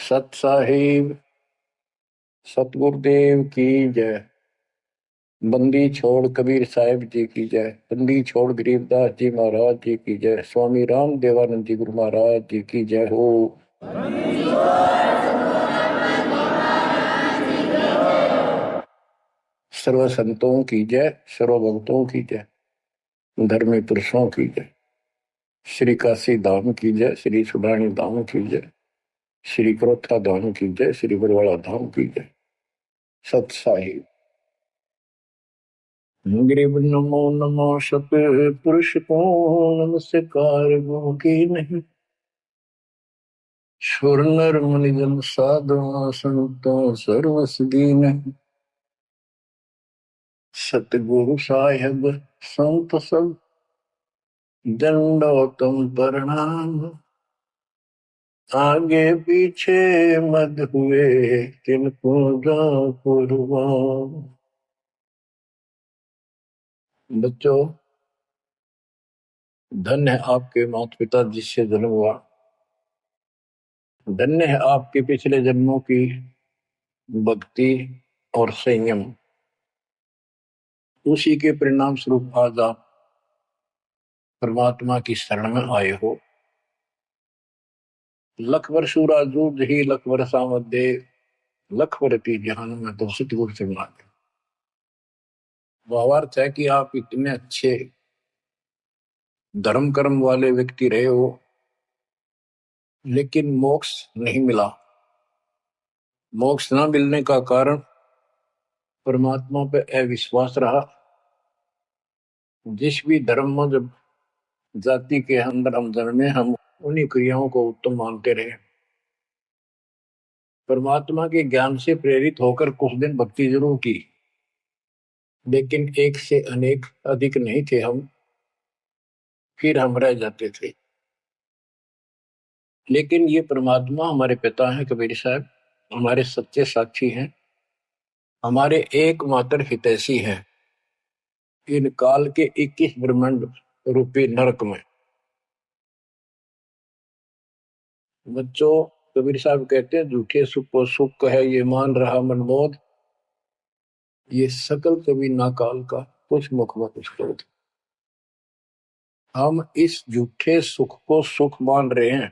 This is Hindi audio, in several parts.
सत साहिब सतगुरुदेव की जय। बंदी छोड़ कबीर साहिब जी की जय। बंदी छोड़ गरीबदास जी महाराज जी की जय। स्वामी राम देवानंद जी गुरु महाराज जी की जय हो। सर्व संतों की जय, सर्व भक्तों की जय, धर्मी पुरुषों की जय। श्री काशी धाम की जय, श्री सुडानी धाम की जय, श्री क्रोथा धाम की जय, श्री बरवाड़ा धाम की जय। सत साहिब गरीब नमो नमो सत पुरुष को नमस्कार गो की नहीं। सुर नर मुनि जन साधु संतों सर्वस दीन। सतगुरु साहिब संत सब दंडोतम प्रणाम। आगे पीछे मत हुए तिनको जा कुर्बान। बच्चों, धन्य है आपके माता पिता जिससे जन्म हुआ। धन्य है आपके पिछले जन्मों की भक्ति और संयम। उसी के परिणाम स्वरूप आज आप परमात्मा की शरण में आए हो। लख वर्षूरा जूझ ही लख वर्षा मध्य लख वर्ती जहान में तो सतगुरु से मांगे। भावार्थ है कि आप इतने अच्छे धर्म कर्म वाले व्यक्ति रहे हो, लेकिन मोक्ष नहीं मिला। मोक्ष न मिलने का कारण परमात्मा पे अविश्वास रहा। जिस भी धर्म में जब जाति के अंदर हम जन्मे, हम उन्हीं क्रियाओं को उत्तम मानते रहे। परमात्मा के ज्ञान से प्रेरित होकर कुछ दिन भक्ति जरूर की, लेकिन एक से अनेक अधिक नहीं थे हम, फिर हम रह जाते थे। लेकिन ये परमात्मा हमारे पिता हैं कबीर साहब, हमारे सच्चे साक्षी हैं, हमारे एकमात्र हितैषी हैं इन काल के 21 ब्रह्मांड रूपी नरक में। बच्चों, कबीर साहब कहते हैं झूठे सुख को सुख है ये मान रहा मनमोद, ये सकल कभी ना काल का कुछ मुख में कुछ क्रोध। हम इस झूठे सुख को सुख मान रहे हैं।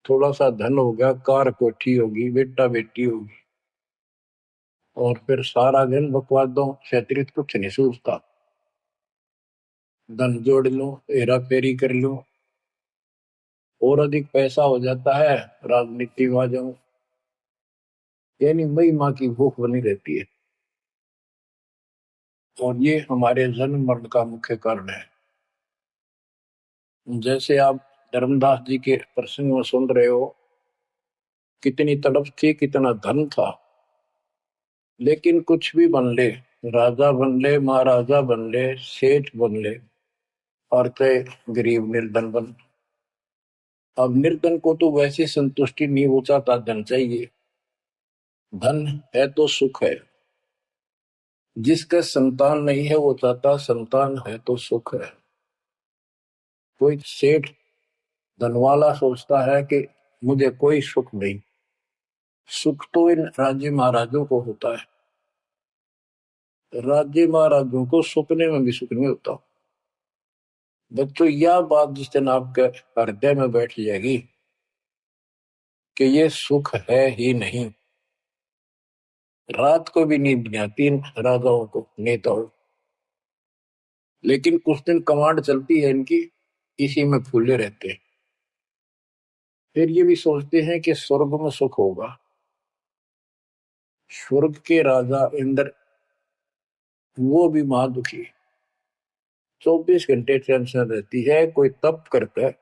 थोड़ा सा धन हो गया, कार कोठी होगी, बेटा बेटी होगी, और फिर सारा दिन बकवादों से अतिरिक्त कुछ नहीं सोचता। धन जोड़ लो, हेरा फेरी कर लो, और अधिक पैसा हो जाता है, राजनीति में आ जाऊं, यानी मई माँ की भूख बनी रहती है। और ये हमारे जन्म मरण का मुख्य कारण है। जैसे आप धर्मदास जी के प्रसंग में सुन रहे हो, कितनी तड़प थी, कितना धन था, लेकिन कुछ भी बन ले, राजा बन ले, महाराजा बन ले, सेठ बन ले, और चाहे गरीब निर्धन बन। अब निर्धन को तो वैसे संतुष्टि नहीं, वो चाहता धन चाहिए। धन है तो सुख है। जिसका संतान नहीं है वो चाहता संतान है तो सुख है। कोई सेठ धनवाला सोचता है कि मुझे कोई सुख नहीं। सुख तो इन राज्य महाराजों को होता है। राज्य महाराजों को सपने में भी सुख नहीं होता। बच्चों, यह बात जिस दिन आपके हृदय में बैठ जाएगी कि ये सुख है ही नहीं, रात को भी नींद नहीं आती इन राजाओं को, नेताओं। लेकिन कुछ दिन कमांड चलती है इनकी, इसी में फूले रहते हैं। फिर ये भी सोचते हैं कि स्वर्ग में सुख होगा। स्वर्ग के राजा इंद्र, वो भी महादुखी, 24 घंटे टेंशन रहती है। कोई तप करता है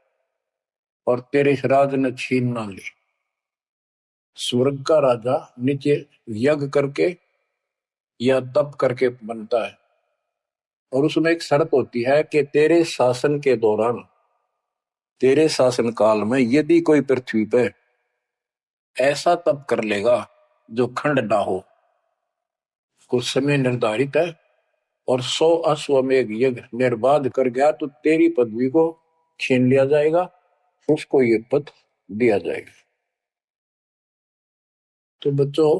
और तेरे इस राज ने छीन ना ले। स्वर्ग का राजा नीचे यज्ञ करके या तप करके बनता है, और उसमें एक शर्त होती है कि तेरे शासन के दौरान, तेरे शासन काल में यदि कोई पृथ्वी पे ऐसा तप कर लेगा जो खंड ना हो, कुछ समय निर्धारित है, और 100 अश्वमेध यज्ञ निर्बाध कर गया तो तेरी पदवी को छीन लिया जाएगा, उसको ये पद दिया जाएगा। तो बच्चों,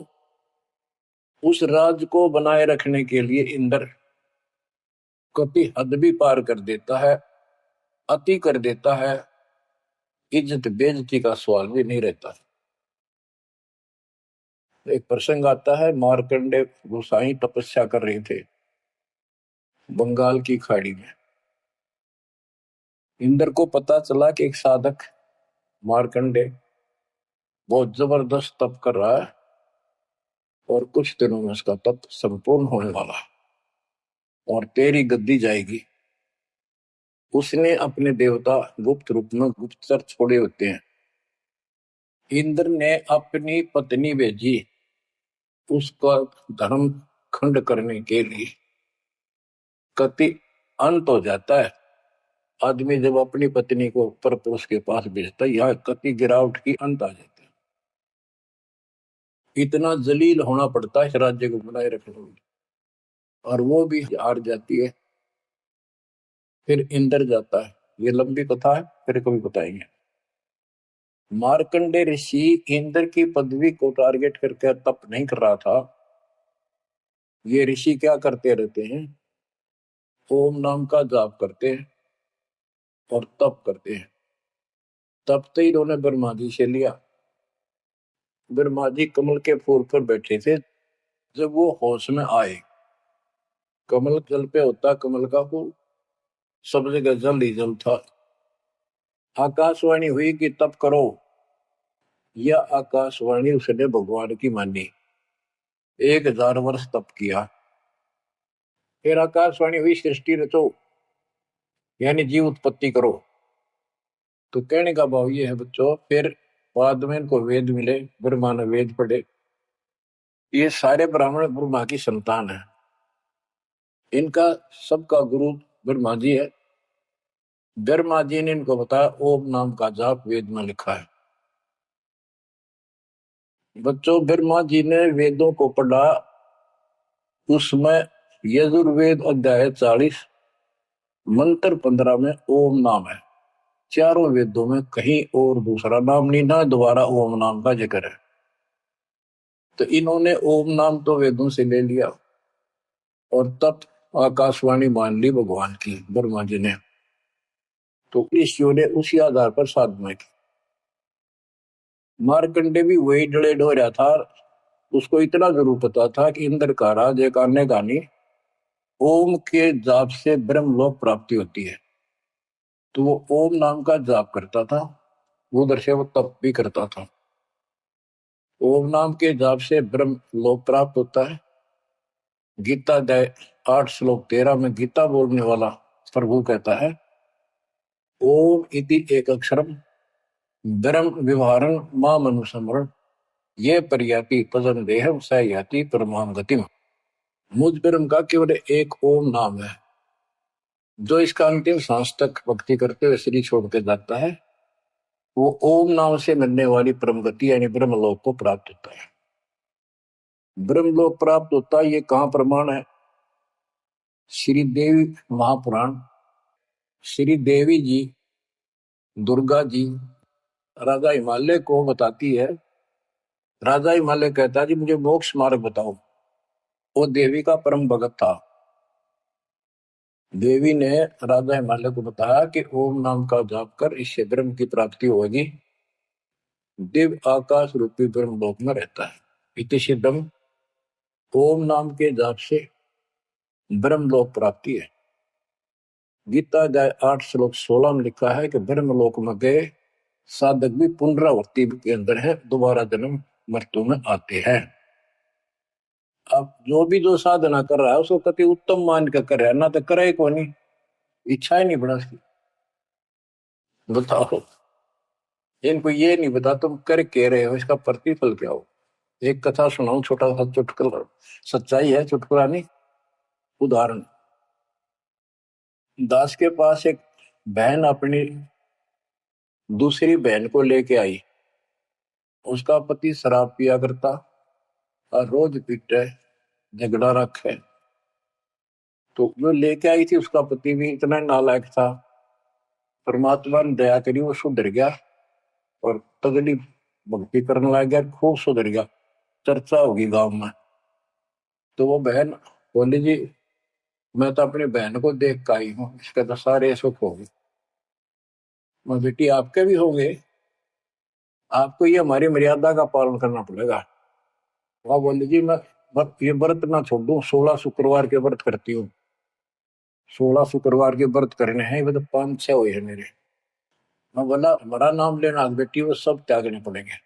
उस राज को बनाए रखने के लिए इंद्र कभी हद भी पार कर देता है, अति कर देता है, इज्जत बेइज्जती का सवाल भी नहीं रहता। एक प्रसंग आता है, मार्कंडे गोसाई तपस्या कर रहे थे बंगाल की खाड़ी में। इंद्र को पता चला कि एक साधक मार्कंडे बहुत जबरदस्त तप कर रहा है और कुछ दिनों में उसका तप संपूर्ण होने वाला है और तेरी गद्दी जाएगी। उसने अपने देवता गुप्त रूप में गुप्तचर छोड़े होते हैं। इंद्र ने अपनी पत्नी भेजी उसका धर्म खंड करने के लिए। कति अंत हो जाता है आदमी जब अपनी पत्नी को परपुरुष के पास भेजता है, यह कति गिरावट की अंत आ जाता है। इतना जलील होना पड़ता है इस राज्य को बनाए रखने में, और वो भी हार जाती है। फिर इंद्र जाता है। ये लंबी कथा है, फिर कभी बताएंगे। मार्कंडे ऋषि इंद्र की पदवी को टारगेट करके तप नहीं कर रहा था। ये ऋषि क्या करते रहते हैं, ओम नाम का जाप करते हैं और तप करते हैं। तब तो इन्होंने ब्रह्मा जी से लिया। ब्रह्मा जी कमल के फूल पर बैठे थे। जब वो होश में आए, कमल जल पे होता कमल का फूल, सब जगह जल ही जल था। आकाशवाणी हुई कि तप करो। यह आकाशवाणी उसने भगवान की मानी। 1000 वर्ष तप किया। फिर आकाशवाणी हुई सृष्टि रचो, यानी जीव उत्पत्ति करो। तो कहने का भाव ये है बच्चों, फिर बाद में इनको वेद मिले, ब्रह्मा ने वेद पढ़े। ये सारे ब्राह्मण ब्रह्मा की संतान है। इनका सबका गुरु ब्रह्मा जी है। ब्रह्मा जी ने इनको बताया ओम नाम का जाप वेद में लिखा है। बच्चों, ब्रह्मा जी ने वेदों को पढ़ा। उसमें यजुर्वेद अध्याय 40 मंत्र 15 में ओम नाम है। चारों वेदों में कहीं और दूसरा नाम नहीं, ना दोबारा ओम नाम का जिक्र है। तो इन्होंने ओम नाम तो वेदों से ले लिया और तब आकाशवाणी मान ली भगवान की ब्रह्मा जी ने। तो ऋषियों ने उसी आधार पर साधना की। मार्कंडे भी वही डले डो रहा था। उसको इतना जरूर पता था कि इंद्र का राज एक आने गानी ओम के जाप से ब्रह्मलोक प्राप्ति होती है। तो वो ओम नाम का जाप करता था, उधर से वो तप भी करता था। ओम नाम के जाप से ब्रह्म लोक प्राप्त होता है। गीता अध्याय 8 श्लोक 13 में गीता बोलने वाला प्रभु कहता है, ओम इति एक अक्षरम ब्रह्म विवहारं माम अनुसमरण ये पर्याति पदम देहम स याति परमाम गतिम। मुझ ब्रह्म का केवल एक ओम नाम है। जो इसका अंतिम सांस तक भक्ति करते हुए शरीर छोड़ के जाता है, वो ओम नाम से मिलने वाली परम गति यानी ब्रह्मलोक को प्राप्त होता है। ब्रह्मलोक प्राप्त होता है, ये कहां प्रमाण है? श्री देवी महापुराण। श्री देवी जी दुर्गा जी राजा हिमालय को बताती है। राजा हिमालय कहता है जी मुझे मोक्ष मार्ग बताओ। वो देवी का परम भगत था। देवी ने राजा हिमालय को बताया कि ओम नाम का जाप कर इससे ब्रह्म की प्राप्ति होगी। दिव्य आकाश रूपी ब्रह्म लोक में रहता है। इति सिद्धम, ओम नाम के जाप से ब्रह्म लोक प्राप्ति है। गीता अध्याय 8 श्लोक 16 में लिखा है कि ब्रह्म लोक में गए साधक भी पुनरावृत्ति के अंदर है, दोबारा जन्म मृत्यु में आते हैं। अब जो साधना कर रहा है उसको कति उत्तम मान कर कर रहा है, ना तो करे को नहीं, इच्छा ही नहीं बड़ा उसकी। बताओ, इनको ये नहीं बता तुम कर के रहे हो, इसका प्रतिफल क्या हो। एक कथा सुनाऊं, छोटा सा चुटकुला, सच्चाई है, चुटकुला नहीं, उदाहरण। दास के पास एक बहन अपनी दूसरी बहन को लेके आई। उसका पति शराब पिया करता और रोज पीटे, झगड़ा रखे। तो जो लेके आई थी उसका पति भी इतना नालायक था। परमात्मा ने दया करी, वो सुधर गया और तगड़ी भक्ति करने लग गया, खूब सुधर गया। चर्चा होगी गांव में। तो वो बहन बोली जी मैं तो अपनी बहन को देख कर आई हूँ, इसके तो सारे सुख हो गए। मैं बेटी आपके भी होंगे, आपको ये हमारी मर्यादा का पालन करना पड़ेगा। वह बोली जी मैं ये व्रत ना छोड़ दूं, 16 शुक्रवार के व्रत करती हूँ। 16 शुक्रवार के व्रत करने हैं, वो तो 5-6 हुए हैं मेरे। मैं बोला बड़ा नाम लेना बेटी, वो सब त्यागने पड़ेंगे।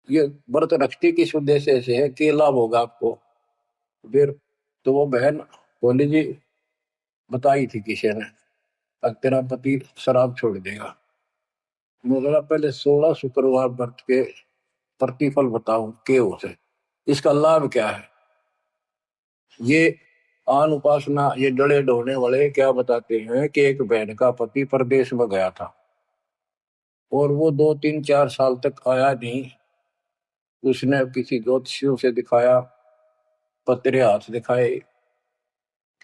ये व्रत रखती किस उद्देश्य से है, कि लाभ होगा आपको। फिर तो वो बहन बोली जी बताई थी किसी ने, अब तेरा पति शराब छोड़ देगा। मैं बोला पहले 16 शुक्रवार व्रत के प्रतिफल बताऊं के उसे, इसका लाभ क्या है। ये आन उपासना ये डड़े ढोने वाले क्या बताते हैं कि एक बहन का पति परदेश में गया था और वो 2-3-4 साल तक आया नहीं। उसने किसी ज्योतिषियों से दिखाया, पतरे हाथ दिखाए,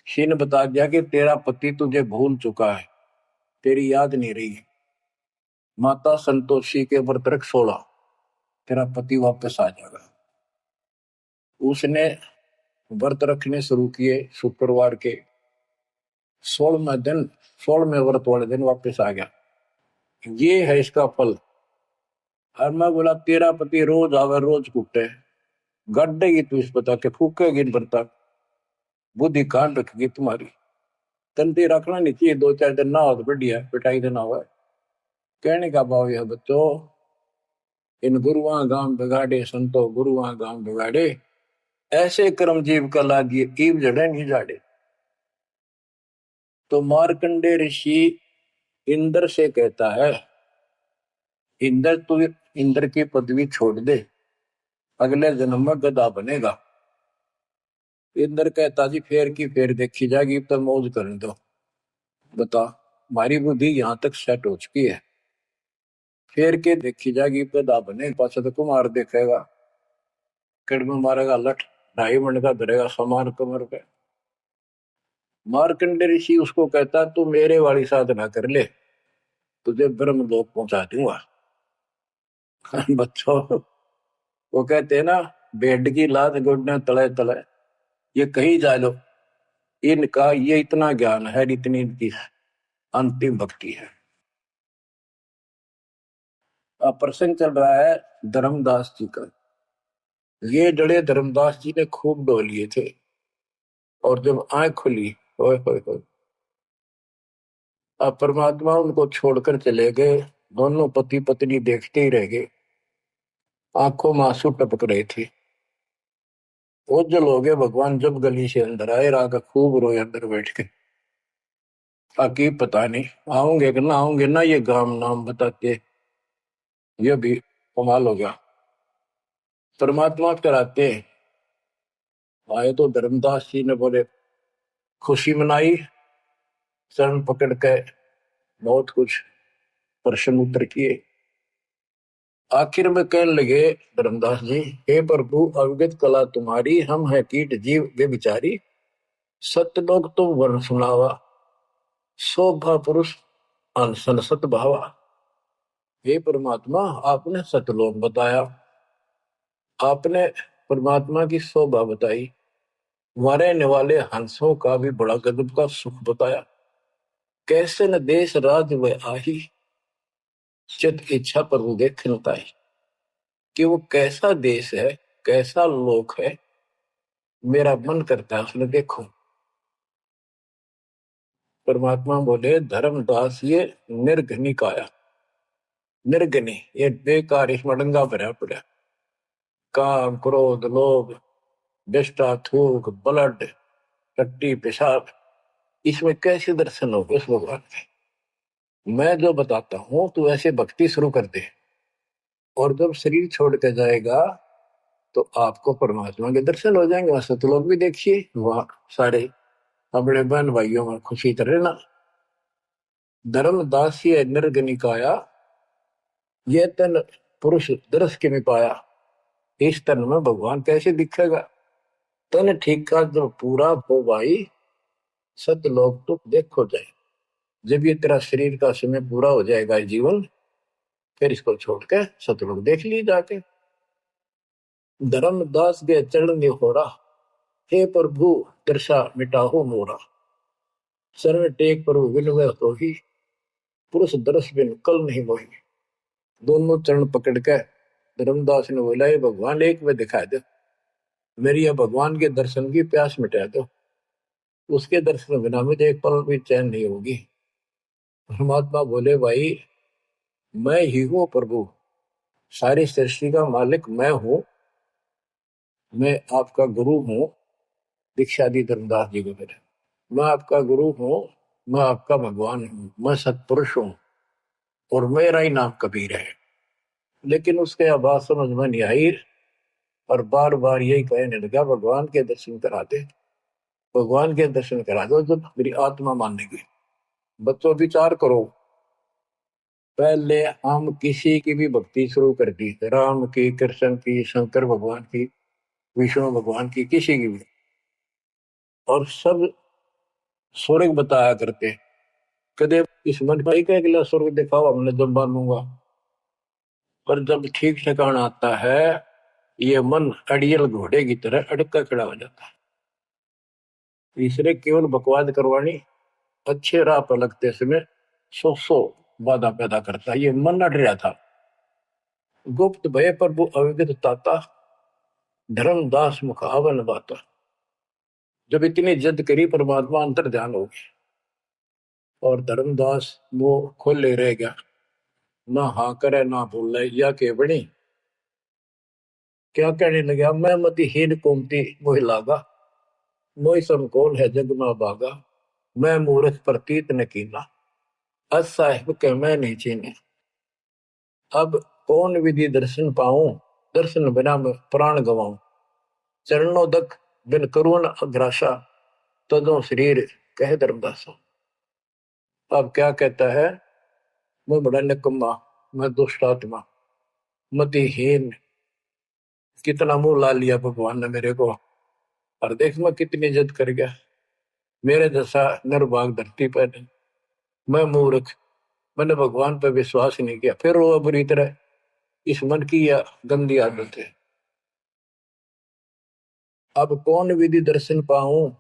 किसी ने बता दिया कि तेरा पति तुझे भूल चुका है, तेरी याद नहीं रही। माता संतोषी के व्रत रख 16, तेरा पति वापस आ जाएगा। उसने व्रत रखने शुरू किए शुक्रवार के 16वें दिन, 16वें व्रत वाले दिन वापस आ गया। ये है इसका फल। और मैं बोला तेरा पति रोज आवे रोज कूटे, गड्ढेगी तू इस बता के, फूकेगी इन बर्ता, बुद्धि कान रखेगी तुम्हारी। तंती रखना नहीं चाहिए, 2-4 दिन ना हो तो बढ़िया, पिटाई देना हुआ। कहने का भाव यह बच्चों, इन गुरुआ गांव बिगाड़े संतो गुरुआ गांव बिगाड़े, ऐसे कर्म जीव का लागिए ईव जड़े नहीं जाड़े। तो मार्कंडे ऋषि इंद्र से कहता है, इंद्र तू इंद्र की पदवी छोड़ दे, अगले जन्म में गधा बनेगा। इंद्र कहता जी फेर की फेर देखी जाएगी, तो मौज करने दो। बता हमारी बुद्धि यहाँ तक सेट हो चुकी है, फेर के देखी जाएगी, गधा बने पास तो कुमार देखेगा, कड़ में मारेगा लठ, 2.5 मिनट का धरेगा समान कमर पे। मार्कंडे ऋषि उसको कहता तू मेरे वाली साधना कर ले, तुझे ब्रह्म लोक पहुंचा दूंगा। बच्चों वो कहते हैं ना, बेड की लात गुडने तले तले, ये कहीं जा लो, इनका ये इतना ज्ञान है, इतनी इनकी अंतिम भक्ति है। अब प्रसंग चल रहा है धर्मदास जी का। ये जड़े धर्मदास जी ने खूब डो लिए थे, और जब आंख खुली, ओए होए होए, अब परमात्मा उनको छोड़कर चले गए। दोनों पति पत्नी देखते ही रह गए, आंखों में आंसू टपक रहे थे। ओझल हो गए भगवान जब गली से अंदर आए, राग खूब रोए अंदर बैठ के। ताकि पता नहीं आऊंगे कि ना आऊंगे ना, ये गांव नाम बताते, ये भी कमाल हो गया। परमात्मा कराते आए तो धर्मदास जी ने बोले खुशी मनाई, शरण पकड़ के बहुत कुछ प्रश्न उत्तर किए। आखिर में कहने लगे धर्मदास जी, हे प्रभु अवगत कला तुम्हारी, हम है कीट जीव वे बिचारी, सत्यलोक तुम वर्ण सुनावा, शोभा पुरुष अनसन सत भावा। हे परमात्मा आपने सतलोक बताया, आपने परमात्मा की शोभा बताई, मरने वाले हंसों का भी बड़ा गजब का सुख बताया। कैसे न देश राज व आही, चित इच्छा प्रभु देख ताई। कि वो कैसा देश है, कैसा लोक है, मेरा मन करता है उसने देखो। परमात्मा बोले धर्मदास ये निर्घनी काया, निर्घनी ये बेकार, इसमें डंगा भरा पड़ा, काम क्रोध लोभ विष्टा थूक ब्लड टट्टी पेशाब, इसमें कैसे दर्शन हो उस भगवान के। मैं जो बताता हूं तू ऐसे भक्ति शुरू कर दे, और जब शरीर छोड़ के जाएगा तो आपको परमात्मा के दर्शन हो जाएंगे। वहां सतलोक भी देखिए, वहां सारे अपने बहन भाइयों में खुशी करे ना। धर्मदास ये निर्गनिकाया, ये तन पुरुष दर्श के में पाया, इस तन में भगवान कैसे दिखेगा। तन ठीक का जब पूरा हो भाई, सतलोक तो देखो जाए। जब ये तेरा शरीर का समय पूरा हो जाएगा जीवन, फिर इसको छोड़ के सतलोक देख ली जाके। धर्मदास के चरण निहोरा, हे प्रभु दर्शा मिटाहो मोरा। शरण टेक प्रभु विनय तो ही, पुरुष दर्श बिन कल नहीं मोही। दोनों चरण पकड़ के धर्मदास ने बोला, ये भगवान एक में दिखाई दे, मेरी यह भगवान के दर्शन की प्यास मिटा दो, उसके दर्शन बिना मुझे एक पल भी चैन नहीं होगी। परमात्मा बोले, भाई मैं ही हूं प्रभु, सारी सृष्टि का मालिक मैं हूं, मैं आपका गुरु हूं। दीक्षा दी धर्मदास जी को मेरे, मैं आपका गुरु हूं, मैं आपका भगवान हूं, मैं सत्पुरुष हूं और मेरा ही नाम कबीर है। लेकिन उसके आवाज समझ में नहीं आई और बार बार यही कहने लगा, भगवान के दर्शन करा दे, भगवान के दर्शन करा दो, जब मेरी आत्मा मानेगी। बच्चों विचार करो, पहले हम किसी की भी भक्ति शुरू कर दी, राम की, कृष्ण की, शंकर भगवान की, विष्णु भगवान की, किसी की भी, और सब स्वर्ग बताया करते। कदे इस मन का एक अगला स्वर्ग दिखाओ, हमने जब मानूंगा। पर जब ठीक ठिकाना आता है, ये मन अड़ियल घोड़े की तरह अड़का खड़ा हो जाता है। तीसरे केवल बकवाद करवानी, अच्छे राह पर लगते समय सौ बाधा पैदा करता है। ये मन अड़ रहा था। गुप्त भय प्रभु अविगत ताता, धर्मदास मुख आवन बाता। जब इतनी जिद करी, परमात्मा अंतर ध्यान हो गया और धर्मदास वो खोले रह गया, ना हाँ करे ना बोले, या के बनी क्या कहने लगा, मैं मति हीन कोमती मोहि लागा, मोहि समकोल है जग में बागा, मैं मूर्ख प्रतीत न कीना, अस साहिब के मैं नहीं चीने। अब कौन विधि दर्शन पाऊं, दर्शन बिना मैं प्राण गवाऊं। चरणों दक बिन करुण अग्रासा, तदों शरीर कह धर्मदासा। अब क्या कहता है, मैं बड़ा निकम्मा, मैं दुष्ट आत्मा, मतिहीन, कितना मुंह ला लिया भगवान ने मेरे को, और देख मैं कितनी इज्जत कर गया, मेरे जैसा निर्भाग धरती पर नहीं। मैं मूर्ख, मैंने भगवान पर विश्वास नहीं किया, फिर वो बुरी तरह। इस मन की यह गंदी आदत है। अब कौन विधि दर्शन पाऊं,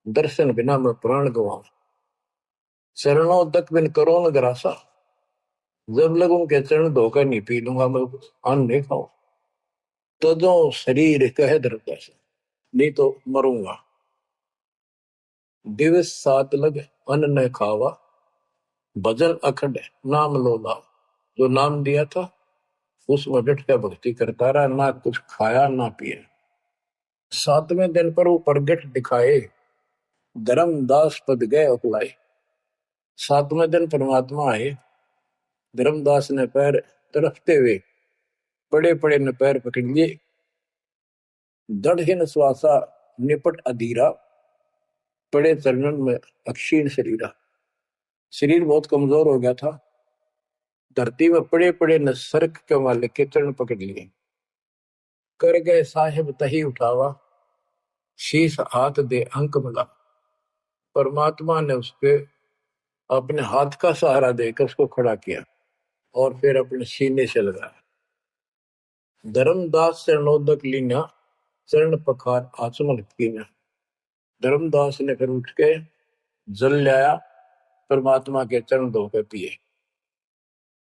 दर्शन बिना मैं प्राण गवाऊं। चरणों तक बिन करो न ग्रासा, जब लगूं के चरण धोकर नहीं पी लूंगा मैं, अन्न नहीं खाऊं। तो जो शरीर कह धर्मदास, नहीं तो मरूंगा। दिवस सात लग अन्न न खावा, भजन अखंड नाम लोला। जो नाम दिया था उसमें डट के भक्ति करता रहा, ना कुछ खाया ना पिया। सातवें दिन पर वो प्रगट दिखाए, धर्मदास पद गए उकलाए। सातवें दिन परमात्मा आए, धर्मदास ने पैर तरफते हुए पड़े पड़े ने पैर पकड़ लिए। दृढ़ श्वासा निपट अधीरा, पड़े चरणन में अक्षीण शरीरा। शरीर बहुत कमजोर हो गया था। धरती में पड़े पड़े न सर्क के वाले के चरण पकड़ लिए। कर गए साहेब तही उठावा, शीश हाथ दे अंक मिला। परमात्मा ने उसके अपने हाथ का सहारा देकर उसको खड़ा किया और फिर अपने सीने से लगाया। धर्मदास चरणोदक लीना, चरण पखार आचमन कीना। धर्मदास ने फिर उठ के जल लाया, परमात्मा के चरण धोकर पिए।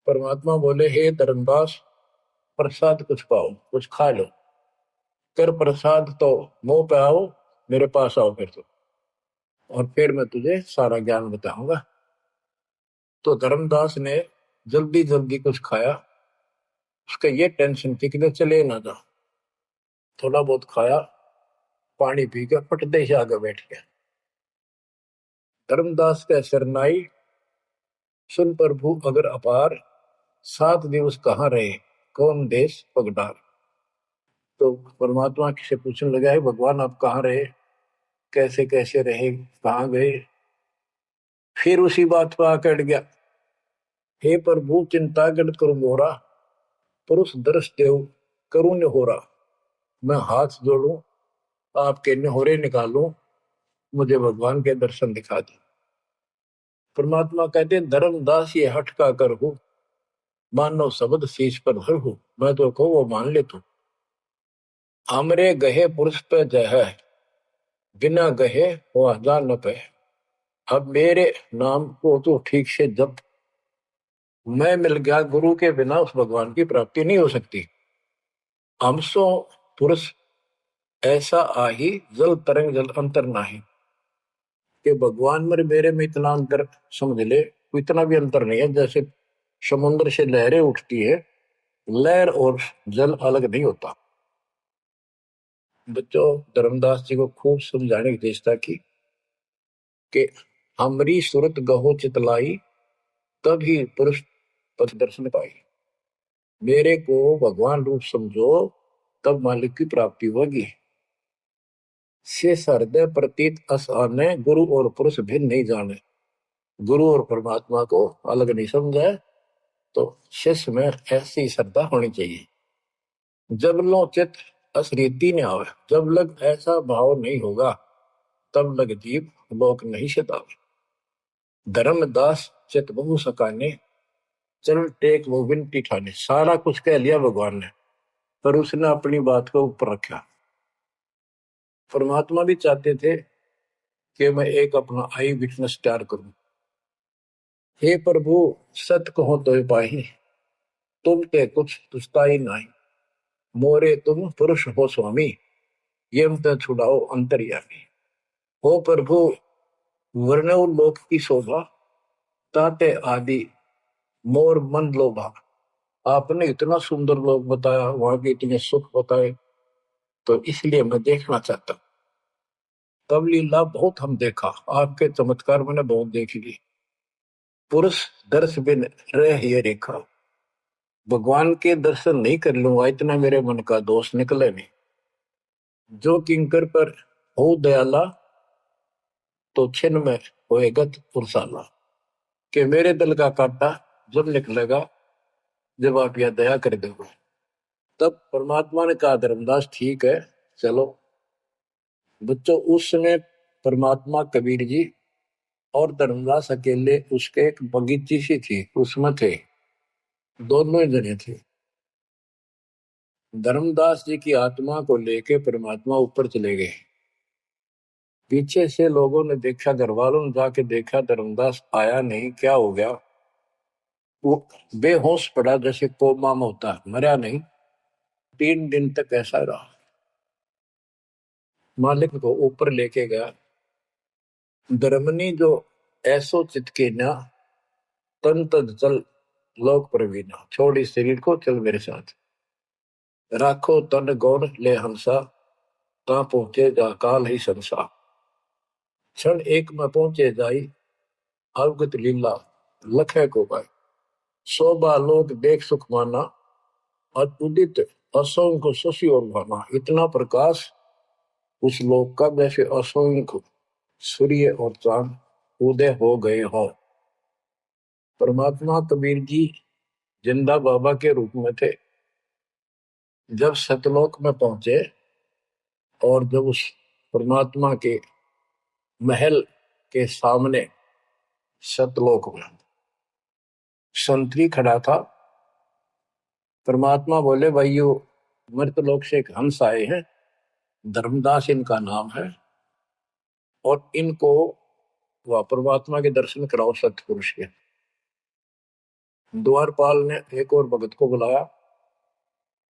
परमात्मा बोले, हे धर्मदास, प्रसाद कुछ पाओ, कुछ खा लो। कर प्रसाद तो मुंह पे आओ, मेरे पास आओ फिर तो, और फिर मैं तुझे सारा ज्ञान बताऊंगा। तो धर्मदास ने जल्दी जल्दी कुछ खाया। उसका ये टेंशन थी कि चले ना जा। थोड़ा बहुत खाया, पानी पी के पटदे से आगे बैठ गया। धर्मदास का शरनाई, सुन प्रभु अगर अपार, 7 दिवस कहाँ रहे, कौन देश पगडार। तो परमात्मा से पूछने लगा, है भगवान आप कहाँ रहे, कैसे कैसे रहे, कहाँ गए। फिर उसी बात पर आकर गया, हे प्रभु चिंता गढ़ करो मोरा, पुरुष दर्श देव करूं निहोरा। मैं हाथ जोड़ू, आपके निहोरे निकालूं, मुझे भगवान के दर्शन दिखा दे। परमात्मा कहते हैं, धर्मदास ये हट का कर हो, मानो शब्द शीश पर धर हो। मैं तो कहूँ वो मान ले तू, हमरे गहे पुरुष पे जय है, बिना गहे वो हजार न पे। अब मेरे नाम को तो ठीक से जब मैं मिल गया, गुरु के बिना उस भगवान की प्राप्ति नहीं हो सकती। हमसो पुरुष ऐसा आही, जल तरंग जल अंतर नाही। कि भगवान मेरे में इतना अंतर समझ ले, इतना भी अंतर नहीं है। जैसे समुद्र से लहरें उठती है, लहर और जल अलग नहीं होता। बच्चों, धर्मदास जी को खूब समझाने की चेष्टा की कि हमरी सूरत गहो चितलाई, तभी पुरुष पथ दर्शन पाई। मेरे को भगवान रूप समझो, तब मालिक की प्राप्ति होगी। से हृदय प्रतीत अस आने, गुरु और पुरुष भिन्न नहीं जाने। गुरु और परमात्मा को अलग नहीं समझा, तो शिष्य में ऐसी श्रद्धा होनी चाहिए। जब लो चित असरीति ने आवे, जब लग ऐसा भाव नहीं होगा, तब लग जीव लोक नहीं सतावे। धर्मदास चित बहु सकाने, चरण टेक वो विनती ठाने। सारा कुछ कह लिया भगवान ने, पर उसने अपनी बात को ऊपर रखा। परमात्मा भी चाहते थे कि मैं एक अपना आई विटनेस तैयार करूं। हे प्रभु, सत कहो तो पाही, तुम ते कुछ तुस्ताई नहीं। मोरे तुम पुरुष हो स्वामी, यम ते छुड़ाओ अंतर्यामी। हो प्रभु, वर्णव लोक की शोभा, ताते आदि मोर मन लोभा। आपने इतना सुंदर लोक बताया, वहां के इतने सुख बताए, तो इसलिए मैं देखना चाहता हूं। तब लीला बहुत हम देखा, आपके चमत्कार मैंने बहुत देख लिए। पुरुष दर्श बिन रह ये रेखा, भगवान के दर्शन नहीं कर लूंगा, इतना मेरे मन का दोष निकले नहीं। जो किंकर पर हो दयाला, तो छिन में होएगा पुरसाला। कि मेरे दिल का कांटा जब निकलेगा, जब आप यह दया कर दोगे। तब परमात्मा ने कहा, धर्मदास ठीक है, चलो। बच्चों, उस समय परमात्मा कबीर जी और धर्मदास अकेले, उसके एक बगीची सी थी, उसमें थे, दोनों ही जने थे। धर्मदास जी की आत्मा को लेके परमात्मा ऊपर चले गए। पीछे से लोगों ने देखा, घर वालों ने जाके देखा, धर्मदास आया नहीं, क्या हो गया। वो बेहोश पड़ा, जैसे कोमा में होता है, मरा नहीं। 3 दिन तक ऐसा रहा। मालिक को ऊपर लेके गया। धर्मनी जो ऐसो चितके ना, तन तद चल लोक प्रवीणा। छोड़ इस शरीर को, चल मेरे साथ। राखो तन गौर ले हंसा, ता पहुंचे जा काल ही संसा। क्षण एक में पहुंचे जाई, अवगत लीला लखे को पाए। शोभा लोक देख सुख माना, और उदित असंख्य शशि और भाना। इतना प्रकाश उस लोक का, जैसे असंख्य सूर्य और चांद उदय हो गए हो। परमात्मा कबीर जी जिंदा बाबा के रूप में थे। जब सतलोक में पहुंचे, और जब उस परमात्मा के महल के सामने सतलोक में संतरी खड़ा था, परमात्मा बोले, भाइयों, मृतलोक से एक हंस आए हैं, धर्मदास इनका नाम है, और इनको वह परमात्मा के दर्शन कराओ सतपुरुष के। द्वारपाल ने एक और भगत को बुलाया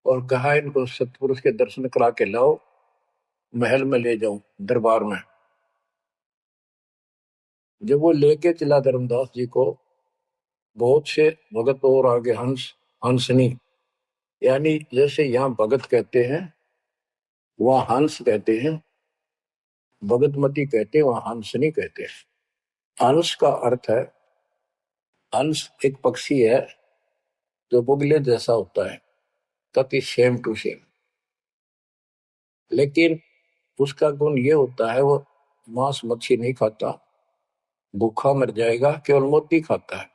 और कहा, इनको सतपुरुष के दर्शन करा के लाओ, महल में ले जाओ, दरबार में। जब वो लेके चला धर्मदास जी को, बहुत से भगत और आगे हंस हंसनी, यानी जैसे यहाँ भगत कहते हैं, वहां हंस कहते हैं, भगतमती कहते हैं, वहां हंसनी कहते हैं। हंस का अर्थ है, हंस एक पक्षी है जो बुगले जैसा होता है, कति सेम टू सेम। लेकिन उसका गुण ये होता है, वो मांस मच्छी नहीं खाता, भूखा मर जाएगा, केवल मोती खाता है।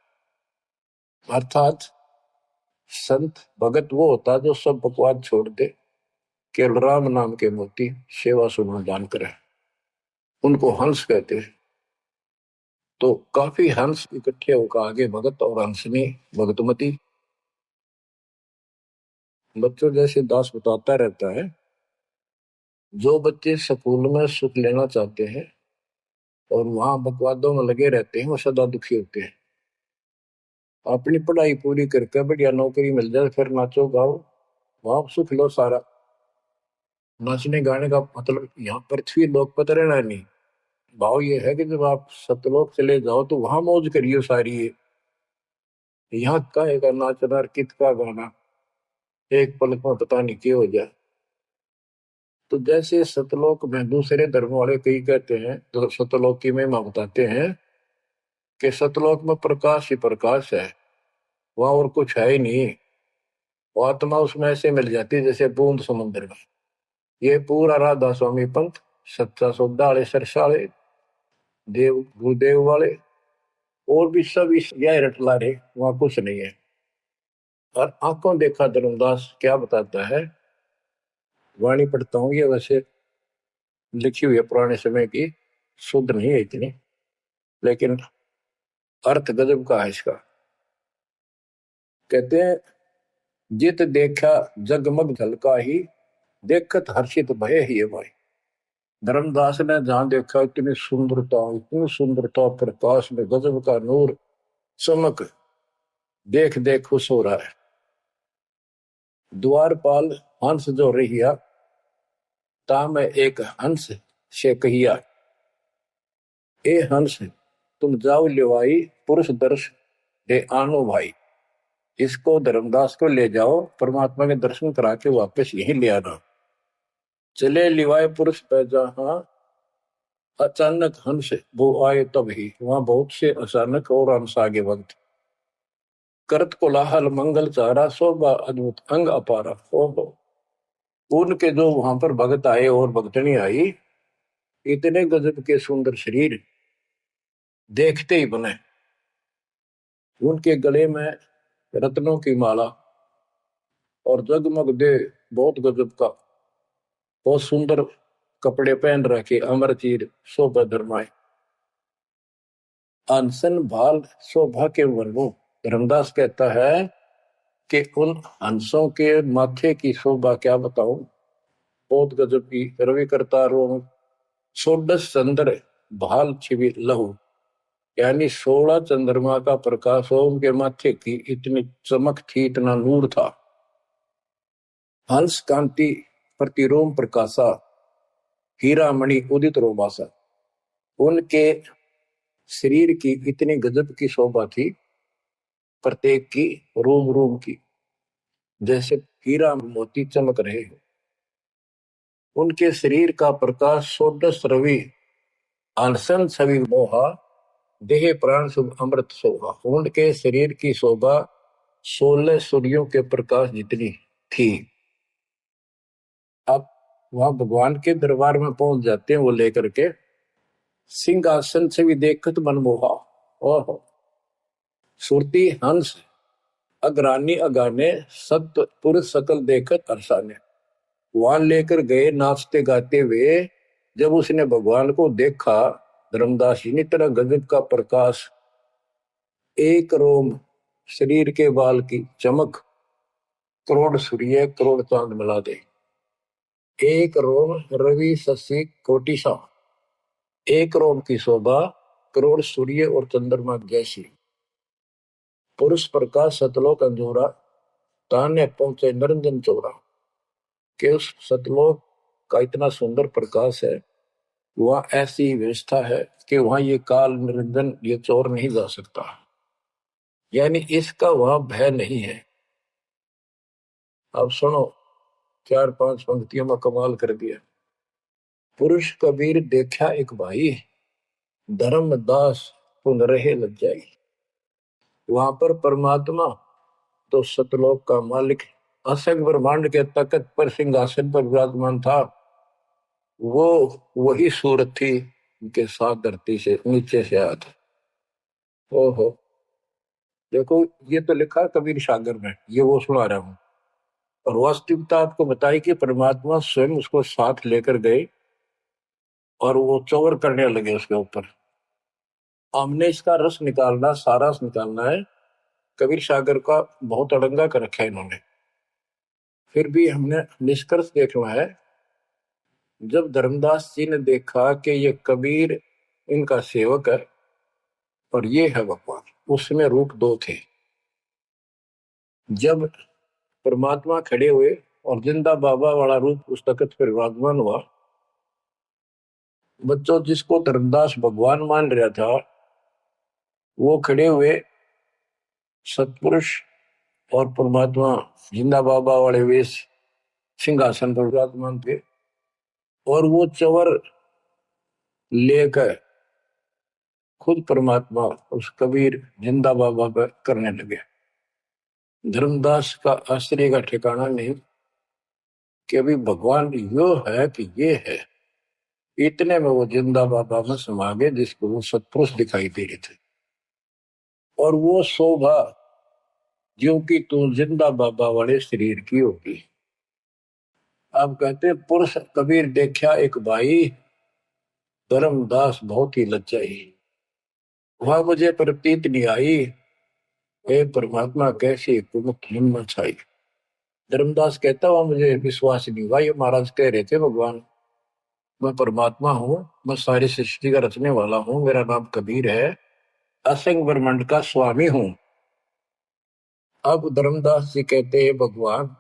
अर्थात संत भगत वो होता है जो सब बकवाद छोड़ दे, केवल राम नाम के मोती सेवा सुना दान करे, उनको हंस कहते हैं। तो काफी हंस इकट्ठे होकर आगे भगत और हंसनी भगतमती। बच्चों, जैसे दास बताता रहता है जो बच्चे स्कूल में सुख लेना चाहते हैं और वहां बकवादों में लगे रहते हैं वो सदा दुखी होते हैं। अपनी पढ़ाई पूरी करके बढ़िया नौकरी मिल जाए फिर नाचो गाओ, वहां सुख लो सारा। नाचने गाने का मतलब यहाँ पृथ्वी लोक पर रहना नहीं। भाव ये है कि जब आप सतलोक चले जाओ तो वहां मौज करियो सारी है। यहाँ का नाचना कित का गाना, एक पल में पता नहीं क्या हो जाए। तो जैसे सतलोक में दूसरे धर्म वाले कई कहते हैं, तो सतलोक की महिमा बताते हैं कि सतलोक में प्रकाश ही प्रकाश है, वहां और कुछ है ही नहीं। वो आत्मा उसमें ऐसे मिल जाती है जैसे बूंद समुद्र में। ये पूरा राधा स्वामी पंथ, सच्चा सौदा वाले, सरसाले, देव गुरुदेव वाले और भी सब इस यह रटला रहे, वहां कुछ नहीं है। और आंखों देखा धर्मदास क्या बताता है, वाणी पढ़ता हूँ, ये वैसे लिखी हुई है पुराने समय की, शुद्ध नहीं है इतनी, लेकिन अर्थ गजब का है इसका। कहते हैं, जित देखा जगमग झलका ही, देखत हर्षित भय ही है भाई। धर्मदास ने जहां देखा इतनी सुंदरता प्रकाश में गजब का नूर चमक, देख देख खुश हो रहा है। द्वारपाल हंस जो रहिया, ता में एक हंस से कहिया, ए हंस तुम जाओ लिवाई, पुरुष दर्श दे आनो भाई। इसको धर्मदास को ले जाओ, परमात्मा के दर्शन करा के वापस यहीं ले आना। चले लिवाए पुरुष पे जहां, अचानक हंस वो आए तब ही। वहां बहुत से अचानक और हंस आगे वक्त। करत कोलाहल मंगल चारा, शोभा अद्भुत अंग अपारा। ओहो, उनके जो वहां पर भगत आए और भगतनी आई, इतने गजब के सुंदर शरीर देखते ही बने। उनके गले में रत्नों की माला और जगमग दे, बहुत गजब का, बहुत सुंदर कपड़े पहन रखे, अमर चीर शोभा धर्माए। अनसन भाल शोभा के वर्णों, धर्मदास कहता है कि उन हंसों के माथे की शोभा क्या बताऊं, बहुत गजब की। रवि करता रो षोडश चंद्र भाल छिवी लहू, यानी 16 चंद्रमा का प्रकाश हो उनके माथे की, इतनी चमक थी, इतना नूर था। हंस कांति प्रतिरोम प्रकाशा, हीरा मणि उदित रोमासा। उनके शरीर की इतनी गजब की शोभा थी, प्रत्येक की रोम रोम की जैसे हीरा मोती चमक रहे हो। उनके शरीर का प्रकाश षोडश रवि, अनसन छवि मोहा, देह प्राण शुभ अमृत शोभा। उनके शरीर की शोभा 16 सूर्यों के प्रकाश जितनी थी। अब वहां भगवान के दरबार में पहुंच जाते हैं वो लेकर के, सिंहासन से भी देखत मनमोहा। ओहो, सुरती हंस अग्रानी अगाने, सत्य पुरुष सकल देखत अरसाने। वहां लेकर गए नाचते गाते हुए। जब उसने भगवान को देखा, धर्मदास जी ने, तरह गजब का प्रकाश, एक रोम शरीर के बाल की चमक, करोड़ सूर्य करोड़ चांद मिला दे। एक रोम रवि शशि कोटि सा, एक रोम की शोभा करोड़ सूर्य और चंद्रमा जैसी। पुरुष प्रकाश सतलोक अंजोरा, ताने पहुंचे निरंजन चोरा। के उस सतलोक का इतना सुंदर प्रकाश है, वहां ऐसी व्यवस्था है कि वहां ये काल निरंजन, ये चोर नहीं जा सकता, यानी इसका वहां भय नहीं है। अब सुनो, 4-5 पंक्तियों में कमाल कर दिया। पुरुष कबीर देखा एक भाई, धर्मदास पुन रहे लज्जाई। वहां पर परमात्मा तो सतलोक का मालिक, असंग ब्रह्मांड के तकत पर सिंहासन पर विराजमान था, वो वही सूरत थी उनके साथ धरती से नीचे से आया था। ओहो, देखो ये तो लिखा कबीर सागर में, ये वो सुना रहा हूं। और वास्तविकता आपको बताई कि परमात्मा स्वयं उसको साथ लेकर गए और वो चौर करने लगे उसके ऊपर। हमने इसका रस निकालना, सारा रस निकालना है। कबीर सागर का बहुत अड़ंगा कर रखा है इन्होंने, फिर भी हमने निष्कर्ष देखना है। जब धर्मदास जी ने देखा कि ये कबीर इनका सेवक है और ये है भगवान, उसमें रूप दो थे। जब परमात्मा खड़े हुए और जिंदा बाबा वाला रूप उस तख्त पर विराजमान हुआ, बच्चों जिसको धर्मदास भगवान मान रहा था वो खड़े हुए सतपुरुष और परमात्मा जिंदा बाबा वाले वेश सिंहासन पर विराजमान थे, और वो चवर लेकर खुद परमात्मा उस कबीर जिंदा बाबा पर करने लगे। धर्मदास का आश्चर्य का ठिकाना नहीं कि अभी भगवान यो है कि ये है। इतने में वो जिंदा बाबा में समा गए जिसको वो सतपुरुष दिखाई दे रहे थे, और वो शोभा जो कि तू जिंदा बाबा वाले शरीर की होगी। अब कहते पुरुष कबीर देखा एक भाई, धर्मदास बहुत ही लज्जाई, वह मुझे प्रतीत नहीं आई, हे परमात्मा कैसी कुमुख हिम्मत छाई। धर्मदास कहता हुआ मुझे विश्वास नहीं हुआ, ये महाराज कह रहे थे भगवान मैं परमात्मा हूँ, मैं सारी सृष्टि का रचने वाला हूँ, मेरा नाम कबीर है, असंग ब्रह्मांड का स्वामी हूँ। अब धर्मदास जी कहते हैं भगवान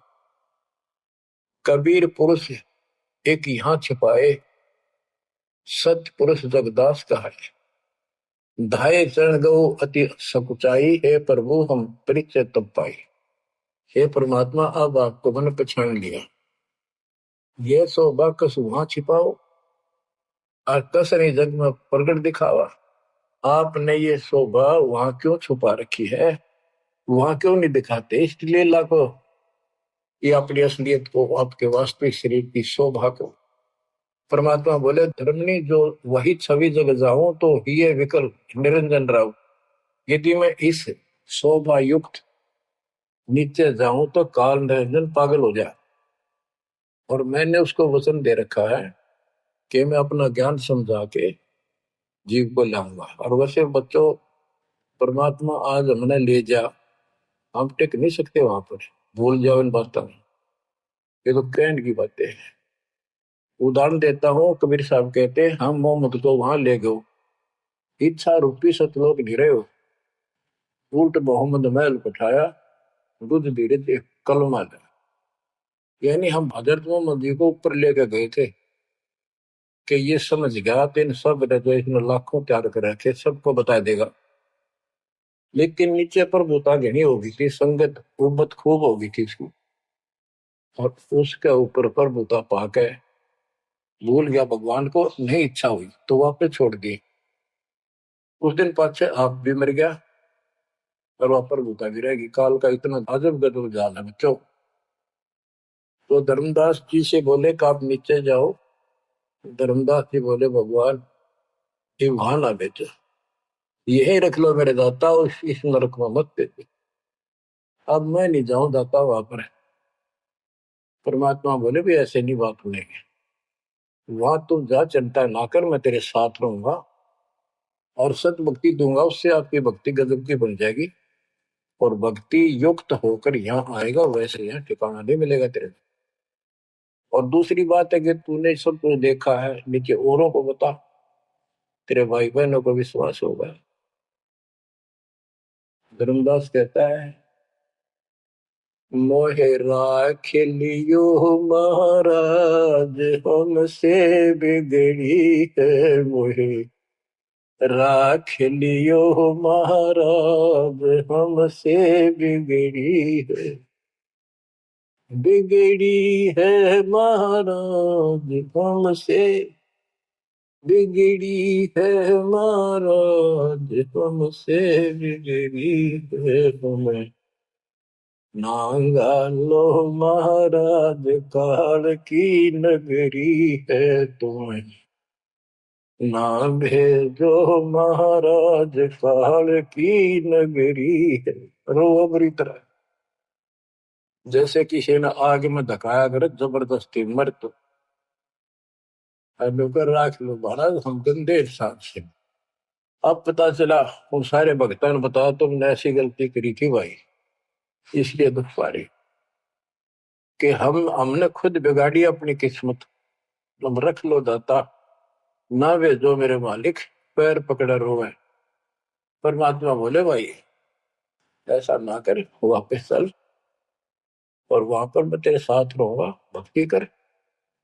कबीर पुरुष एक यहाँ छिपाए, सत्य पुरुष जगदास का है, धाये चरण गो अति सकुचाई, हे प्रभु हम परिचय तब पाई। हे परमात्मा अब आपको मैंने पहचान लिया, ये शोभा कस वहां छिपाओ और कस नहीं जग में प्रगट दिखावा। आपने ये शोभा वहां क्यों छुपा रखी है, वहां क्यों नहीं दिखाते, इसलिए लाखों ये अपनी असलियत को, आपके वास्तविक शरीर की शोभा को। परमात्मा बोले धर्मनी जो वही छवि जग जाऊं तो ही है विकल्प निरंजन राव, यदि मैं इस शोभा युक्त नीचे जाऊं तो काल निरंजन पागल हो जाए। और मैंने उसको वचन दे रखा है कि मैं अपना ज्ञान समझा के जीव को लाऊंगा। और वैसे बच्चों परमात्मा आज हमने ले जा, हम टिक नहीं सकते वहां पर, भूल जाओ इन बातों, ये तो कहने की बातें हैं। उदाहरण देता हूँ, कबीर साहब कहते हैं हम मोहम्मद को वहां ले गए, इच्छा रूपी सतलोक घिरे हो, उल्ट मोहम्मद महल उठाया, दूध धीरे एक कलमा था। यानी हम हजरत मोहम्मद जी को ऊपर लेकर गए थे कि ये समझ गया तो इन सब ने जो इसने लाखों तैयार कर रखे सबको बता देगा। लेकिन नीचे पर भूता घनी हो गई थी, संगत उबत खूब हो गई थी इसकी, और उसके ऊपर पर भूता पाके भूल गया भगवान को, नहीं इच्छा हुई तो वापस छोड़ दी। उस दिन पाछे आप भी मर गया और वहां पर भूता भी रहेगी। काल का इतना अजब गजब जाल है बच्चों। तो धर्मदास जी से बोले कि आप नीचे जाओ, धर्मदास जी बोले भगवान ये वहां ना बेचो, यही रख लो मेरे दाता, और इस नरक में मत बेचो। अब मैं नहीं जाऊं दाता वहां पर। परमात्मा बोले भी ऐसे नहीं बात सुनेगी, वहां तुम जा चिंता ना कर, मैं तेरे साथ रहूंगा और सत भक्ति दूंगा, उससे आपकी भक्ति गजब की बन जाएगी और भक्ति युक्त होकर यहाँ आएगा, वैसे यहाँ ठिकाना नहीं मिलेगा तेरे। और दूसरी बात है कि तूने सब कुछ देखा है, नीचे औरों को बता, तेरे भाई बहनों को विश्वास होगा। धर्मदास कहता है मोहे राख लियो महाराज हमसे बिगड़ी है, मोहे राख लियो महाराज हमसे बिगड़ी है, बिगड़ी है महाराज हमसे, बिगड़ी है महाराज हमसे, बिगड़ी है हमें नांगा लो महाराज, काल की नगरी है तुम्हें ना भेजो महाराज, काल की नगरी है। रोबरी तरह जैसे किसी ने आग में धकाया करे जबरदस्ती मर तो राख लो महाराज, हम गंदे इंसान से। अब पता चला उन सारे भक्तों ने बताया तुमने ऐसी गलती करी थी भाई, इसलिए दुख पा रही कि हमने खुद बिगाड़ी अपनी किस्मत। तुम रख लो दाता, ना वे जो मेरे मालिक पैर पकड़े रोवे। परमात्मा बोले भाई ऐसा ना कर, वापस चल और वहां पर मैं तेरे साथ रहूंगा, भक्ति कर,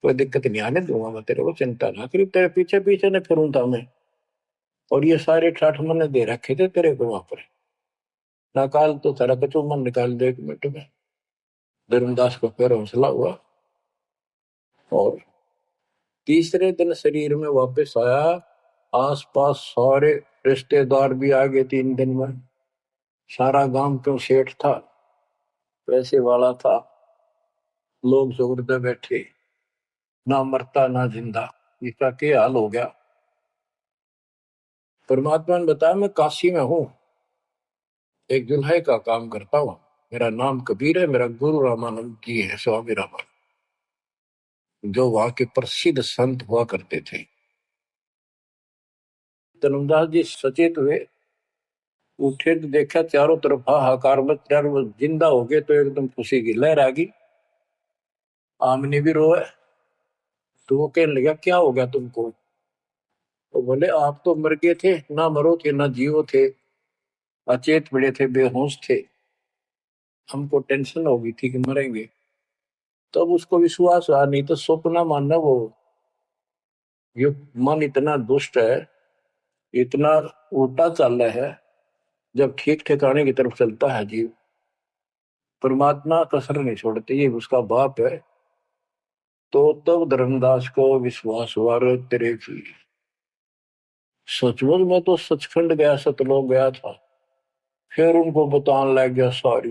कोई दिक्कत नहीं आने दूंगा मैं तेरे को, चिंता ना करी, तेरे पीछे पीछे न फिरूंगा मैं। और ये सारे ठाठ मैंने दे रखे थे तेरे को वहां पर, ना काल तो तेरा कचू मन निकाल दे 1 मिनट में। धर्मदास को फिर हौसला हुआ और तीसरे दिन शरीर में वापस आया। आसपास सारे रिश्तेदार भी आ गए 3 दिन में। सारा गांव क्यों सेठ था, पैसे वाला था, लोग सुगरदे बैठे, ना मरता ना जिंदा, इसका क्या हाल हो गया। परमात्मा ने बताया मैं काशी में हूं, एक दुल्हे का काम करता हूं, मेरा नाम कबीर है, मेरा गुरु रामानंद जी है, स्वामी रामानंद, जो वहां के प्रसिद्ध संत हुआ करते थे। धर्मदास जी सचेत हुए, उठे तो देखा चारों तरफ हाहाकार मच रहा, वो जिंदा हो गए तो एकदम खुशी की लहर आ गई। आमने भी रोए तो वो कहने लगा क्या हो गया तुमको। तो बोले आप तो मर गए थे, ना मरो थे ना जियो थे, अचेत पड़े थे, बेहोश थे, हमको टेंशन हो गई थी कि मरेंगे। तब उसको विश्वास हुआ, नहीं तो स्वप्न मानना वो, ये मन इतना दुष्ट है, इतना उल्टा चल रहा है, जब ठीक ठिकाने की तरफ चलता है जीव, परमात्मा कसर नहीं छोड़ते, ये उसका बाप है। तो तब धर्मदास को विश्वास हुआ, रे तेरे की सचमुच में तो सचखंड गया, सतलोक गया था। फिर उनको बताने लग गया सारी,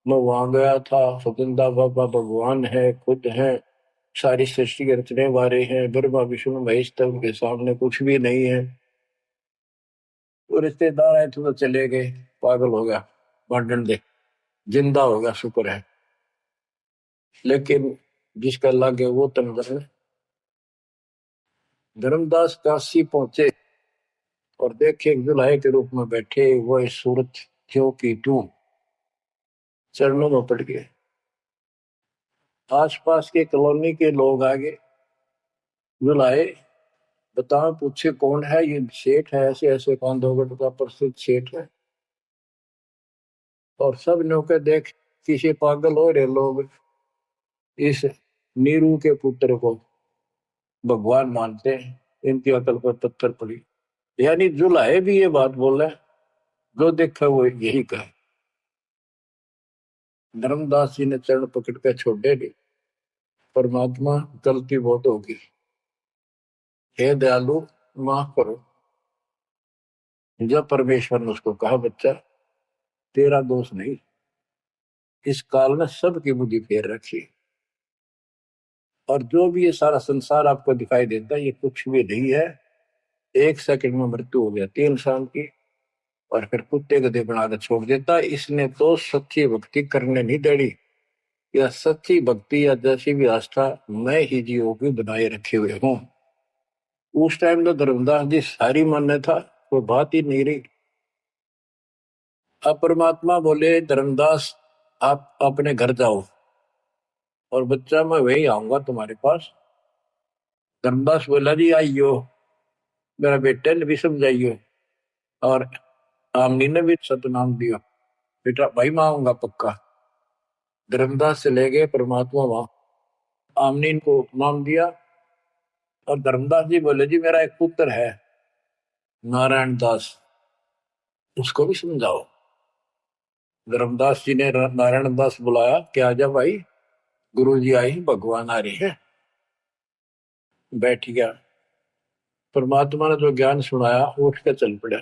मैं वहां गया था, सतंदा बाबा भगवान है, खुद है, सारी सृष्टि के रचने वाले हैं, ब्रह्मा विष्णु महेश, तब उनके सामने कुछ भी नहीं है। तो रिश्तेदार आए थे तो चले गए, पागल हो गया, बांटन दे, जिंदा हो गया, शुक्र है। लेकिन जिसका लागे वो तंग। धर्मदास काशी पहुंचे और देखे एक दुल्हे के रूप में बैठे, वो इस सूरत क्यों की तू, चरणों में पड़ गए। आसपास के कॉलोनी के लोग आगे, दुल्हे बताओ, पूछे कौन है ये, सेठ है, ऐसे ऐसे कांधोगढ़ का प्रसिद्ध सेठ है। और सब नौके देख किसी पागल हो रहे लोग इस नीरू के पुत्र को भगवान मानते हैं, इनकी अकल पर पत्थर पड़ी। यानी जुलाहे भी ये बात बोल रहे हैं, जो देखा वो यही कहे। धर्मदास जी ने चरण पकड़ कर छोड़े नहीं, परमात्मा गलती बहुत होगी, हे दयालु माफ करो। जब परमेश्वर ने उसको कहा बच्चा तेरा दोष नहीं, इस काल ने सबकी बुद्धि फेर रखी, और जो भी ये सारा संसार आपको दिखाई देता है ये कुछ भी नहीं है। 1 सेकंड में मृत्यु हो जाती है इंसान की, और फिर कुत्ते गधे बनाकर छोड़ देता है। इसने तो सच्ची भक्ति करने नहीं देनी, या सच्ची भक्ति या जैसी भी आस्था मैं ही जीवों की बनाए रखे हुए हूँ। उस टाइम तो धर्मदास जी सारी मान्य था, वो बात ही नहीं रही। अब परमात्मा बोले धर्मदास आप अपने घर जाओ, और बच्चा मैं वही आऊंगा तुम्हारे पास। धर्मदास बोला जी आइयो, मेरा बेटे ने भी समझाइयो, और आमनी ने भी सतनाम दिया, बेटा भाई मैं आऊंगा पक्का। धर्मदास से ले गए परमात्मा वहां, आमनी को नाम दिया। और धर्मदास जी बोले जी मेरा एक पुत्र है नारायण दास, उसको भी समझाओ। धर्मदास जी ने नारायण दास बुलाया, क्या जा भाई, गुरु जी आई, भगवान आ रहे हैं। बैठ गया, परमात्मा ने जो ज्ञान सुनाया उठ के चल पड़ा।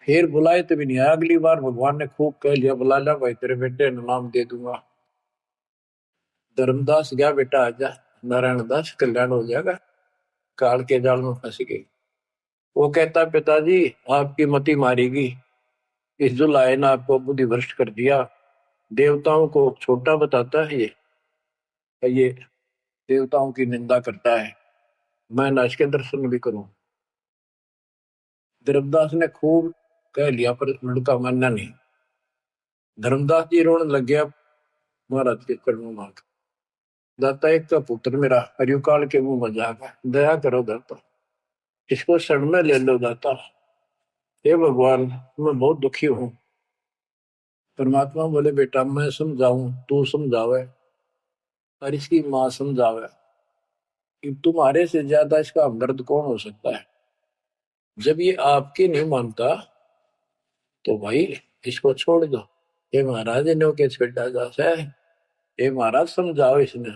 फिर बुलाए तो भी नहीं आया, अगली बार भगवान ने खूब कह लिया, बुला ला भाई तेरे बेटे ने नाम दे दूंगा। धर्मदास गया, बेटा आजा, नारायण दास कल्याण हो जाएगा, काल के जाल में फंस गई। वो कहता पिताजी आपकी मति मारेगी, इस जुलाए ने आपको बुद्धि भ्रष्ट कर दिया, देवताओं को छोटा बताता है ये देवताओं की निंदा करता है, मैं न इसके दर्शन भी करूं। धर्मदास ने खूब कह लिया पर लड़का मानना नहीं। धर्मदास जी रोने लग गया महाराज के चरणों में, दाता एक का पुत्र मेरा हरियो काल के मुंह मजाक है, दया करो दाता, इसको शरण में ले लो दाता। हे भगवान मैं बहुत दुखी हूं। परमात्मा बोले बेटा मैं समझाऊं तू समझावे और इसकी माँ समझावे, कि तुम्हारे से ज्यादा इसका हमदर्द कौन हो सकता है। जब ये आपकी नहीं मानता तो भाई इसको छोड़ दो। ये महाराज इन्हों के छेड़ा जा है, ये महाराज समझाओ इसने।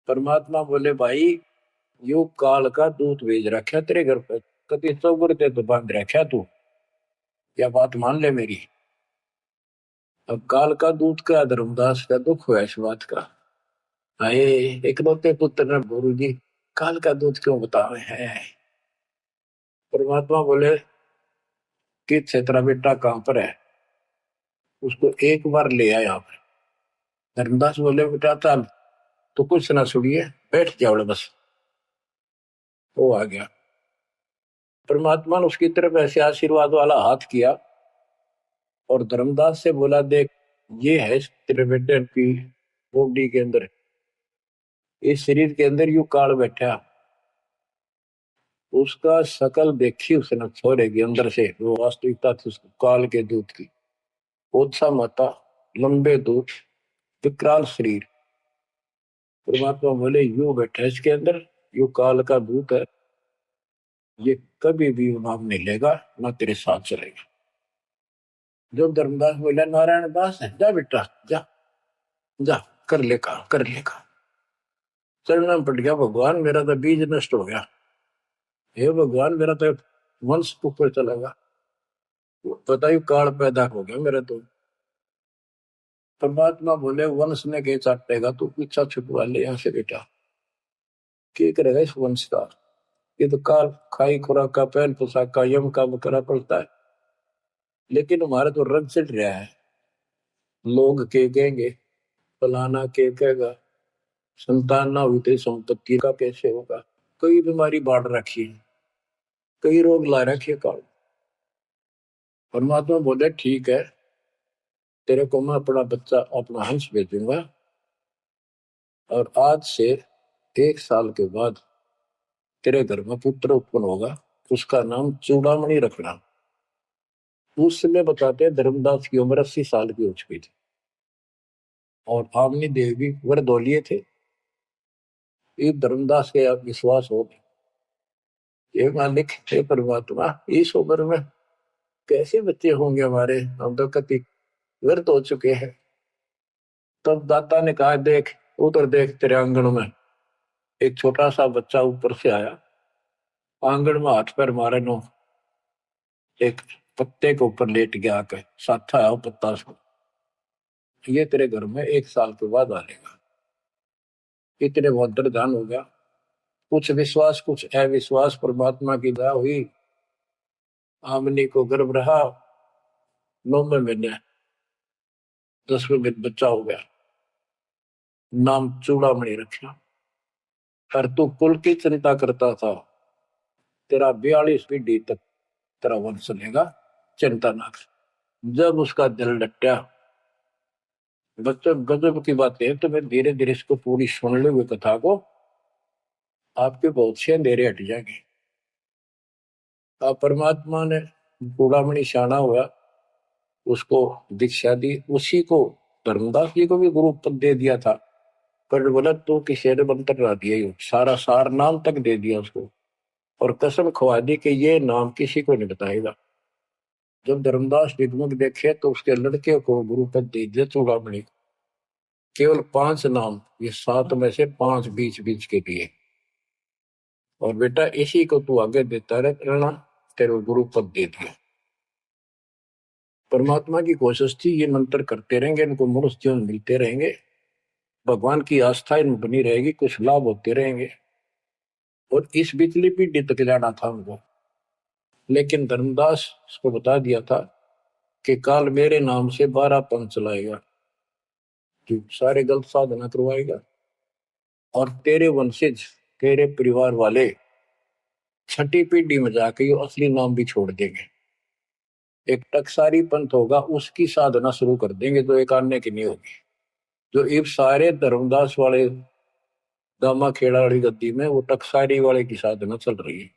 परमात्मा बोले भाई यू काल का दूत भेज रखा तेरे घर पे, कति चौगर ते तो बांध रखा तू, या बात मान ले मेरी। अब काल का दूत का धर्मदास का दुख हुआ इस बात का। आए इकलौते पुत्र ने गुरु जी काल का दूत क्यों बतावे हैं। परमात्मा बोले कि तेरा बेटा कहां पर है, उसको एक बार ले आया यहाँ पर। धर्मदास बोले बेटा चल तो कुछ ना सुनिए, बैठ जाओ बस। वो आ गया। परमात्मा ने उसकी तरफ ऐसे आशीर्वाद वाला हाथ किया और धर्मदास से बोला देख ये है तेरे बेटे की बॉडी के अंदर, इस शरीर के अंदर यू काल बैठा। उसका शकल देखी उसने छोरे के अंदर से, वो वास्तविकता थी उसको काल के दूत की। ओछा माता, लंबे दूत, विकराल शरीर। परमात्मा बोले यू बैठा इसके अंदर, यू काल का दूत है, ये कभी भी नाम नहीं लेगा ना तेरे साथ चलेगा। जब धर्मदास बोला नारायण दास है, जा बेटा जा, जा कर ले काम कर ले काम। चरणों में पड़ गया, भगवान मेरा तो बीज नष्ट हो गया, हे भगवान मेरा तो वंश ऊपर चला गया, बताइए काल पैदा हो गया मेरे तो। परमात्मा बोले वंश ने के चाटेगा, तू पीछा छुपवा ले यहाँ से बेटा, क्या करेगा इस वंश का। ये तो काल खाई खुराक का पहल पोशाक का यम का बकरा पड़ता है, लेकिन हमारा तो रंग चढ़ रहा है। लोग के कहेंगे, फलाना के कहेगा, संतान ना हुई तो संपत्ति का कैसे होगा। कई बीमारी बांट रखी है, कई रोग ला रखे काल। परमात्मा बोले ठीक है, तेरे को मैं अपना बच्चा अपना हंस भेजूंगा, और आज से 1 साल के बाद तेरे घर में पुत्र उत्पन्न होगा, उसका नाम चूड़ामणि रखना। उस समय बताते हैं धर्मदास की उम्र 80 साल की हो चुकी थी और आमनी देव भी वरदौलिये थे। ये धर्मदास के आप विश्वास हो, ये मालिक हे परमात्मा इस उम्र में कैसे बच्चे होंगे हमारे, हम तो कति व्यर्थ हो चुके हैं। तब दाता ने कहा देख उधर देख, तेरे आंगन में एक छोटा सा बच्चा ऊपर से आया, आंगन में हाथ पैर मारे नो, एक पत्ते के ऊपर लेट गया आकर, साथा है वो पत्ता से, ये तेरे घर में 1 साल के बाद आएगा। इतने बहुत दान हो गया। कुछ विश्वास कुछ अविश्वास, परमात्मा की दया हुई, आमनी को गर्भ रहा, 9वें महीने 10वें दिन बच्चा हो गया, नाम चूड़ामणि रखा। पर तू कुल की चिंता करता था, तेरा 42 पीढ़ी तक तेरा वंश चलेगा, चिंता ना कर। जब उसका दिल डटा, बच्चों गजब की बात है, तो मैं धीरे धीरे इसको पूरी सुन ले हुए कथा को, आपके बहुत से अंधेरे हट जाएंगे। अब परमात्मा ने चूड़ामणि शाना हुआ, उसको दीक्षा दी, उसी को धर्मदास जी को भी गुरु पद दे दिया था। पर बोला तो किसी ने मंत्र ला दिया, सारा सार नाम तक दे दिया उसको, और कसम खवा दी कि ये नाम किसी को नहीं बताएगा। जब धर्मदास डिगमग देखे तो उसके लड़के को गुरु पद दे दिया चूड़ामणि, केवल 5 नाम, ये 7 में से 5 बीच बीच के दिए, और बेटा इसी को तू आगे देता रहना, तेरे गुरु पद दे दिया। परमात्मा की कोशिश थी ये मंत्र करते रहेंगे, इनको मनुष्य जीवन मिलते रहेंगे, भगवान की आस्था इनमें बनी रहेगी, कुछ लाभ होते रहेंगे, और इस बिजली पीढ़ी तक जाना था उनको। लेकिन धर्मदास को बता दिया था कि काल मेरे नाम से 12 पंथ चलाएगा, जो सारे गलत साधना करवाएगा, और तेरे वंशज तेरे परिवार वाले 6ठी पीढ़ी में जाके ये असली नाम भी छोड़ देंगे। एक टकसारी पंथ होगा, उसकी साधना शुरू कर देंगे, तो एक आने की नहीं होगी। जो इब सारे धर्मदास वाले दामा खेड़ा वाली गद्दी में वो टकसारी वाले की साधना चल रही है।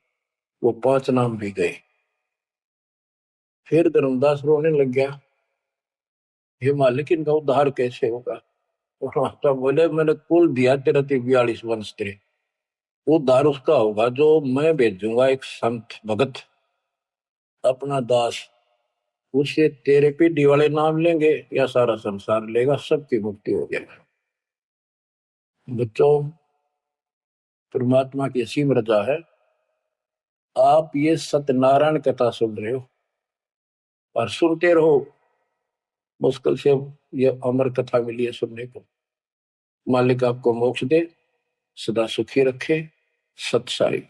वो 5 नाम भी गए। फिर धर्मदास रोने लग गया, हे मालिक इनका उद्धार कैसे होगा। और माता बोले मैंने कुल दिया तेरा 42 वंश तेरे, उद्धार उसका होगा जो मैं भेजूंगा एक संत भगत अपना दास, उसे तेरे पीढ़ी वाले नाम लेंगे या सारा संसार लेगा, सबकी मुक्ति हो जाएगी। बच्चों, परमात्मा की असीम रजा है, आप ये सत्यनारायण कथा सुन रहे हो और सुनते रहो। मुश्किल से ये अमर कथा मिली है सुनने को। मालिक आपको मोक्ष दे, सदा सुखी रखे। सत साई।